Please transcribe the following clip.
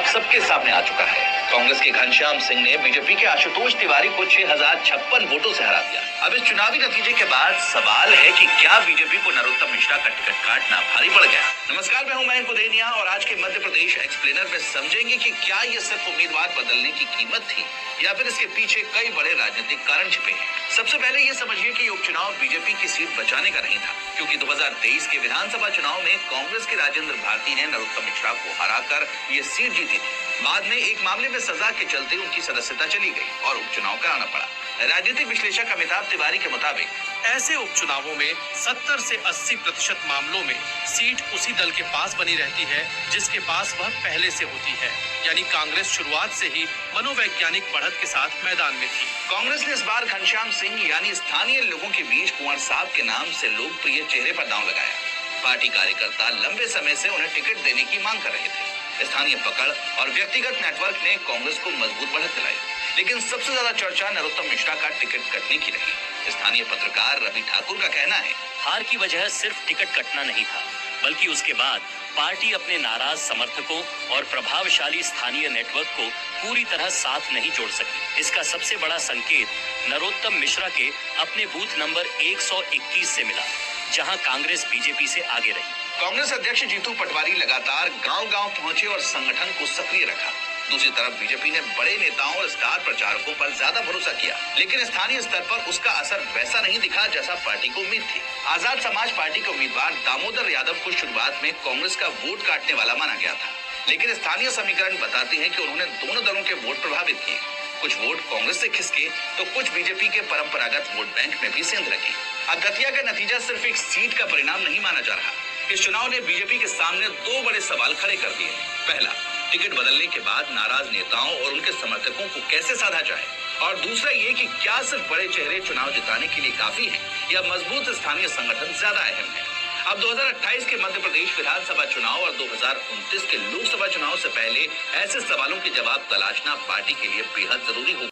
अब सबके सामने आ चुका है। कांग्रेस के घनश्याम सिंह ने बीजेपी के आशुतोष तिवारी को 6056 वोटों से हरा दिया। अब इस चुनावी नतीजे के बाद सवाल है कि क्या बीजेपी को नरोत्तम मिश्रा का टिकट काटना भारी पड़ गया। नमस्कार, मैं हूं मयंक उदेनिया और आज के मध्य प्रदेश एक्सप्लेनर में समझेंगे कि क्या ये सिर्फ उम्मीदवार बदलने की कीमत थी या फिर इसके पीछे कई बड़े राजनीतिक कारण छिपे हैं। सबसे पहले ये समझिए कि उपचुनाव बीजेपी की सीट बचाने का नहीं था, क्योंकि 2023 के विधानसभा चुनाव में कांग्रेस के राजेंद्र भारती ने नरोत्तम मिश्रा को हराकर ये सीट जीती थी। बाद में एक मामले में सजा के चलते उनकी सदस्यता चली गई और उपचुनाव कराना पड़ा। राजनीतिक विश्लेषक अमिताभ तिवारी के मुताबिक ऐसे उपचुनावों में 70 से 80% मामलों में सीट उसी दल के पास बनी रहती है जिसके पास वह पहले से होती है। यानी कांग्रेस शुरुआत से ही मनोवैज्ञानिक बढ़त के साथ मैदान में थी। कांग्रेस ने इस बार घनश्याम सिंह यानी स्थानीय लोगों के बीच कुंवर साहब के नाम से लोकप्रिय चेहरे पर दांव लगाया। पार्टी कार्यकर्ता लंबे समय से उन्हें टिकट देने की मांग कर रहे थे। स्थानीय पकड़ और व्यक्तिगत नेटवर्क ने कांग्रेस को मजबूत बढ़त दिलाई, लेकिन सबसे ज्यादा चर्चा नरोत्तम मिश्रा का टिकट कटने की रही। स्थानीय पत्रकार रवि ठाकुर का कहना है, हार की वजह सिर्फ टिकट कटना नहीं था, बल्कि उसके बाद पार्टी अपने नाराज समर्थकों और प्रभावशाली स्थानीय नेटवर्क को पूरी तरह साथ नहीं जोड़ सकी। इसका सबसे बड़ा संकेत नरोत्तम मिश्रा के अपने बूथ नंबर 121 से मिला, जहां कांग्रेस बीजेपी से आगे रही। कांग्रेस अध्यक्ष जीतू पटवारी लगातार गांव-गांव पहुंचे और संगठन को सक्रिय रखा। दूसरी तरफ बीजेपी ने बड़े नेताओं और स्टार प्रचारकों पर ज्यादा भरोसा किया, लेकिन स्थानीय स्तर पर उसका असर वैसा नहीं दिखा जैसा पार्टी को उम्मीद थी। आजाद समाज पार्टी के उम्मीदवार दामोदर यादव को शुरुआत में कांग्रेस का वोट काटने वाला माना गया था, लेकिन स्थानीय समीकरण बताते हैं कि उन्होंने दोनों दलों के वोट प्रभावित किए। कुछ वोट कांग्रेस से खिसके तो कुछ बीजेपी के परंपरागत वोट बैंक में भी सेंध लगी। अब दतिया का नतीजा सिर्फ एक सीट का परिणाम नहीं माना जा रहा। इस चुनाव ने बीजेपी के सामने दो बड़े सवाल खड़े कर दिए। पहला, टिकट बदलने के बाद नाराज नेताओं और उनके समर्थकों को कैसे साधा जाए, और दूसरा ये कि क्या सिर्फ बड़े चेहरे चुनाव जिताने के लिए काफी हैं या मजबूत स्थानीय संगठन ज्यादा अहम है। अब 2028 के मध्य प्रदेश विधानसभा चुनाव और 2029 के लोकसभा चुनाव से पहले ऐसे सवालों के जवाब तलाशना पार्टी के लिए बेहद जरूरी होगा।